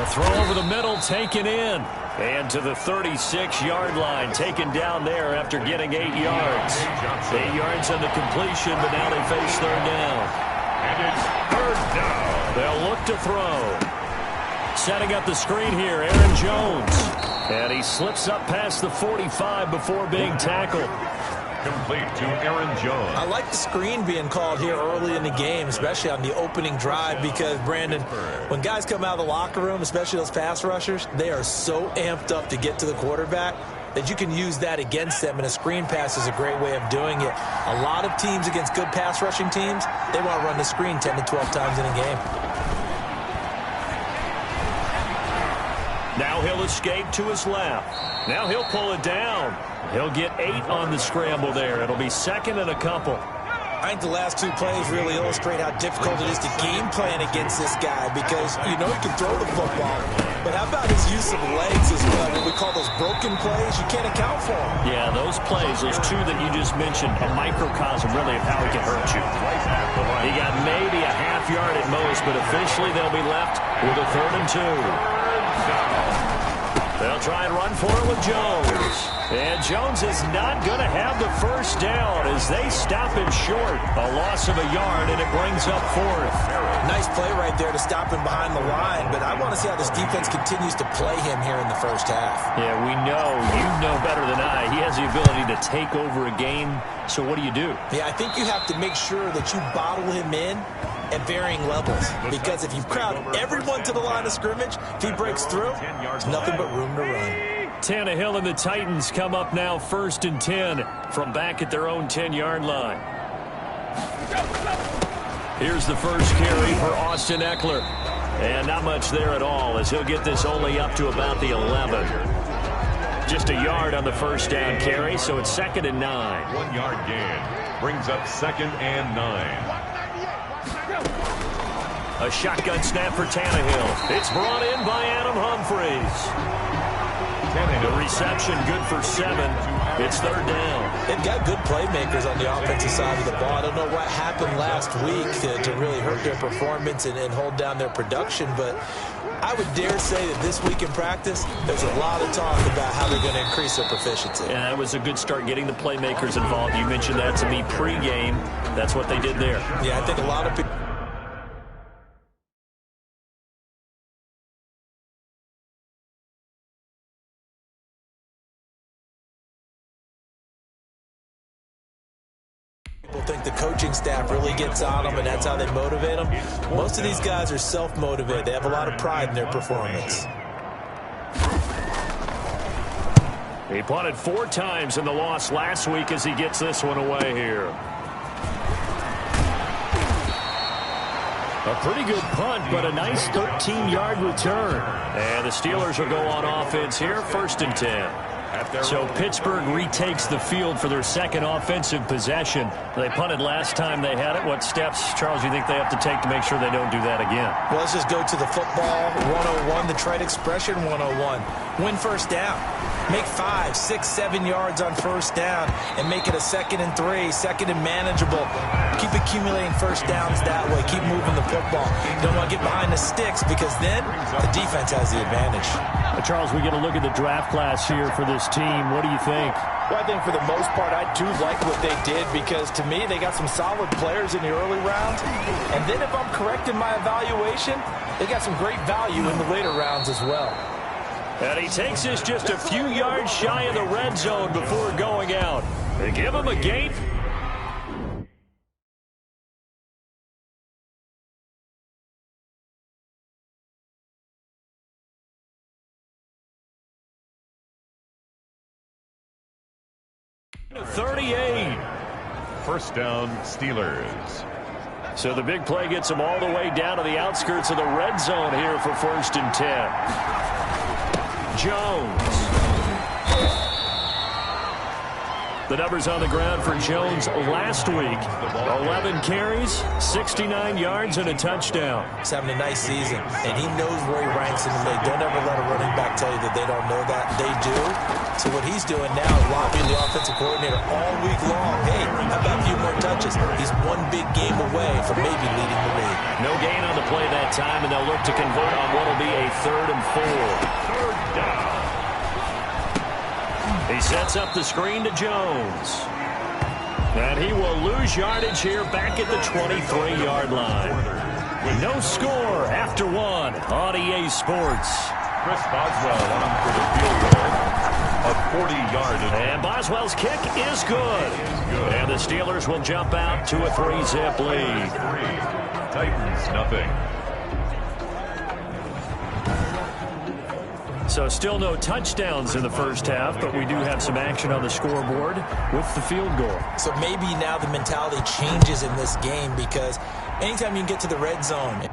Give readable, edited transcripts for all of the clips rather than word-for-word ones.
The throw over the middle, taken in. And to the 36-yard line, taken down there after getting 8 yards. 8 yards on the completion, but now they face third down. And it's third down. They'll look to throw. Setting up the screen here, Aaron Jones. And he slips up past the 45 before being tackled. Complete to Aaron Jones. I like the screen being called here early in the game, especially on the opening drive, because, Brandon, when guys come out of the locker room, especially those pass rushers, they are so amped up to get to the quarterback that you can use that against them, and a screen pass is a great way of doing it. A lot of teams against good pass rushing teams, they want to run the screen 10 to 12 times in a game. Now he'll escape to his left. Now he'll pull it down. He'll get 8 on the scramble there. It'll be second and a couple. I think the last 2 plays really illustrate how difficult it is to game plan against this guy, because you know he can throw the football, but how about his use of legs as well? What we call those broken plays, you can't account for them. Yeah, those plays, those 2 that you just mentioned, a microcosm really of how he can hurt you. He got maybe a half yard at most, but officially they'll be left with a 3rd and 2. They'll try and run for it with Jones. And Jones is not going to have the first down as they stop him short. A loss of a yard, and it brings up 4th. Nice play right there to stop him behind the line, but I want to see how this defense continues to play him here in the first half. Yeah, we know, you know better than I, he has the ability to take over a game. So what do you do? Yeah, I think you have to make sure that you bottle him in at varying levels, because if you crowd everyone to the line of scrimmage, if he breaks through, there's nothing but room to run. Tannehill and the Titans come up now 1st and 10 from back at their own 10-yard line. Here's the first carry for Austin Eckler. And not much there at all, as he'll get this only up to about the 11. Just a yard on the first down carry, so it's 2nd and 9. 1 yard gain brings up 2nd and 9. A shotgun snap for Tannehill. It's brought in by Adam Humphries. The reception good for 7. It's 3rd down. They've got good playmakers on the offensive side of the ball. I don't know what happened last week to really hurt their performance and hold down their production, but I would dare say that this week in practice, there's a lot of talk about how they're going to increase their proficiency. Yeah, that was a good start getting the playmakers involved. You mentioned that to me pregame. That's what they did there. Yeah, I think a lot of people... think the coaching staff really gets on them, and that's how they motivate them. Most of these guys are self-motivated. They have a lot of pride in their performance. He punted 4 times in the loss last week as he gets this one away here. A pretty good punt, but a nice 13-yard return. And the Steelers will go on offense here, 1st and 10. So Pittsburgh retakes the field for their second offensive possession. They punted last time they had it. What steps, Charles, do you think they have to take to make sure they don't do that again? Well, let's just go to the football 101, the trade expression 101. Win first down. Make 5, 6, 7 yards on first down and make it a 2nd and 3, 2nd and manageable. Keep accumulating first downs that way. Keep moving the football. You don't want to get behind the sticks, because then the defense has the advantage. Charles, we get a look at the draft class here for this team. What do you think? Well, I think for the most part, I do like what they did, because to me, they got some solid players in the early rounds. And then if I'm correct in my evaluation, they got some great value in the later rounds as well. And he takes this just a few yards shy of the red zone before going out. They give him a gate. .38. First down, Steelers. So the big play gets them all the way down to the outskirts of the red zone here for 1st and 10. Jones. The numbers on the ground for Jones last week. 11 carries, 69 yards, and a touchdown. He's having a nice season, and he knows where he ranks in the league. Don't ever let a running back tell you that they don't know that. They do. So what he's doing now is lobbying the offensive coordinator all week long. Hey, how about a few more touches? He's one big game away from maybe leading the league. No gain on the play that time, and they'll look to convert on what will be a 3rd and 4. Third down. He sets up the screen to Jones. And he will lose yardage here back at the 23-yard line. No score after 1 on EA Sports. Chris Boswell on for the field goal. A 40-yard. And Boswell's kick is good. And the Steelers will jump out to a 3-zip lead. Titans, nothing. So still no touchdowns in the first half, but we do have some action on the scoreboard with the field goal. So maybe now the mentality changes in this game because anytime you can get to the red zone,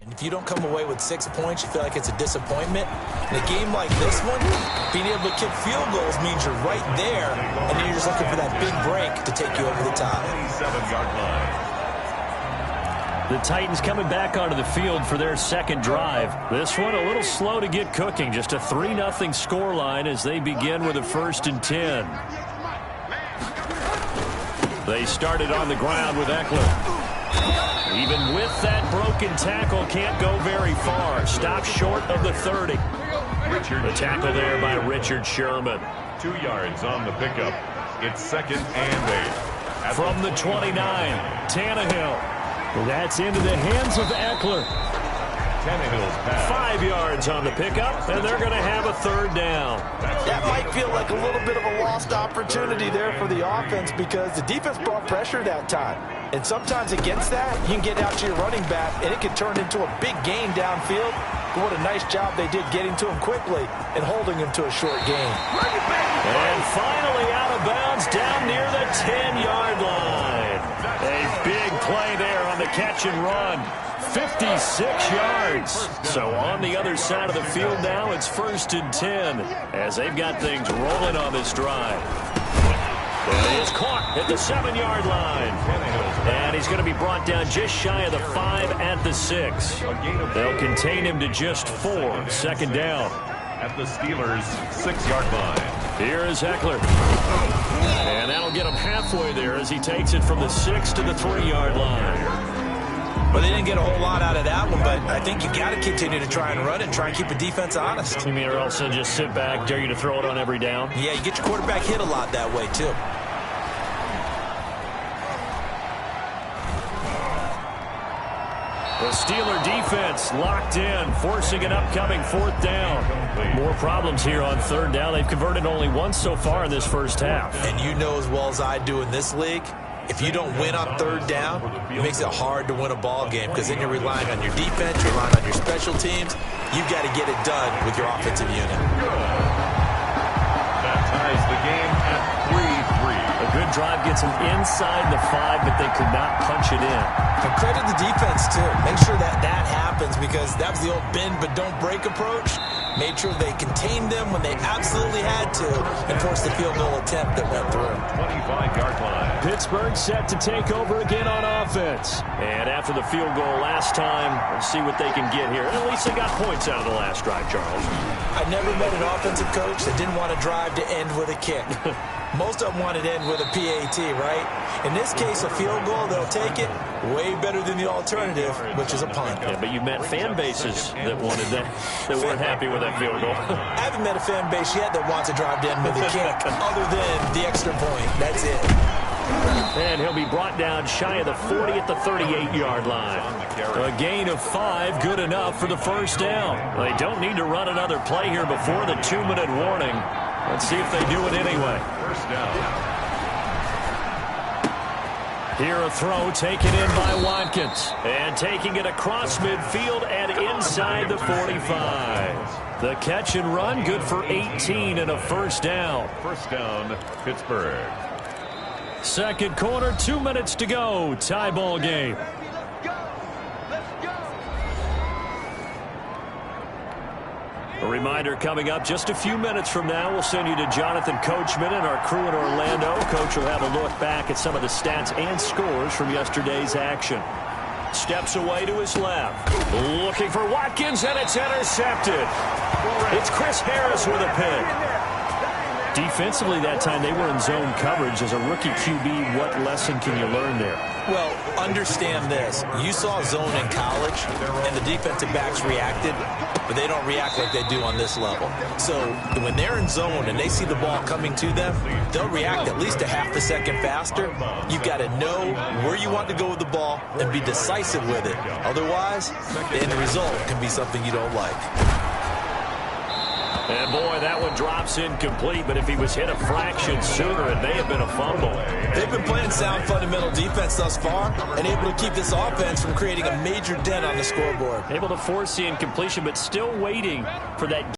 and if you don't come away with 6 points, you feel like it's a disappointment. In a game like this one, being able to kick field goals means you're right there, and then you're just looking for that big break to take you over the top. 27-yard line. The Titans coming back onto the field for their second drive. This one a little slow to get cooking. Just a 3-0 scoreline as they begin with a 1st and 10. They started on the ground with Eckler. Even with that broken tackle, can't go very far. Stopped short of the 30. The tackle there by Richard Sherman. 2 yards on the pickup. It's 2nd and 8. From the 29, Tannehill. That's into the hands of Eckler. Tannehill's pass. 5 yards on the pickup, and they're going to have a 3rd down. That might feel like a little bit of a lost opportunity there for the offense because the defense brought pressure that time. And sometimes against that, you can get out to your running back, and it can turn into a big gain downfield. But what a nice job they did getting to him quickly and holding him to a short gain. And finally out of bounds down near the 10-yard line. A big play there on the catch and run. 56 yards. So on the other side of the field now, it's 1st and 10 as they've got things rolling on this drive. He is caught at the 7-yard line. And he's going to be brought down just shy of the 5 at the 6. They'll contain him to just 4. 2nd down. At the Steelers' 6-yard line. Here is Eckler. And that'll get him halfway there as he takes it from the 6 to the 3-yard line. Well, they didn't get a whole lot out of that one, but I think you got to continue to try and run and try and keep the defense honest. You mean or else they'll just sit back, dare you to throw it on every down? Yeah, you get your quarterback hit a lot that way, too. The Steeler defense locked in, forcing an upcoming 4th down. More problems here on 3rd down. They've converted only once so far in this first half. And you know as well as I do in this league, if you don't win on 3rd down, it makes it hard to win a ball game because then you're relying on your defense, you're relying on your special teams. You've got to get it done with your offensive unit. That ties the game at 3-3. A good drive gets them inside the 5, but they could not punch it in. And credit the defense, too. Make sure that happens because that was the old bend but don't break approach. Made sure they contained them when they absolutely had to and forced the field goal attempt that went through. 25-yard line. Pittsburgh set to take over again on offense. And after the field goal last time, we'll see what they can get here. At least they got points out of the last drive, Charles. I never met an offensive coach that didn't want to drive to end with a kick. Most of them wanted to end with a PAT, right? In this case, a field goal, they'll take it. Way better than the alternative, which is a punt. Yeah, but you met fan bases that wanted that, that weren't happy with that field goal. I haven't met a fan base yet that wants to drive to end with a kick, other than the extra point. That's it. And he'll be brought down shy of the 40 at the 38-yard line. A gain of 5, good enough for the 1st down. They don't need to run another play here before the 2-minute warning. Let's see if they do it anyway. 1st down. Here a throw taken in by Watkins. And taking it across midfield and inside the 45. The catch and run good for 18 and a 1st down. 1st down, Pittsburgh. 2nd quarter, 2 minutes to go. Tie ball game. A reminder coming up just a few minutes from now. We'll send you to Jonathan Coachman and our crew in Orlando. Coach will have a look back at some of the stats and scores from yesterday's action. Steps away to his left. Looking for Watkins, and it's intercepted. It's Chris Harris with a pick. Defensively that time, they were in zone coverage. As a rookie QB, what lesson can you learn there? Well, understand this. You saw zone in college, and the defensive backs reacted, but they don't react like they do on this level. So when they're in zone and they see the ball coming to them, they'll react at least a half a second faster. You've got to know where you want to go with the ball and be decisive with it. Otherwise, the end result can be something you don't like. And, boy, that one drops incomplete, but if he was hit a fraction sooner, it may have been a fumble. They've been playing sound fundamental defense thus far and able to keep this offense from creating a major dent on the scoreboard. Able to force the incompletion, but still waiting for that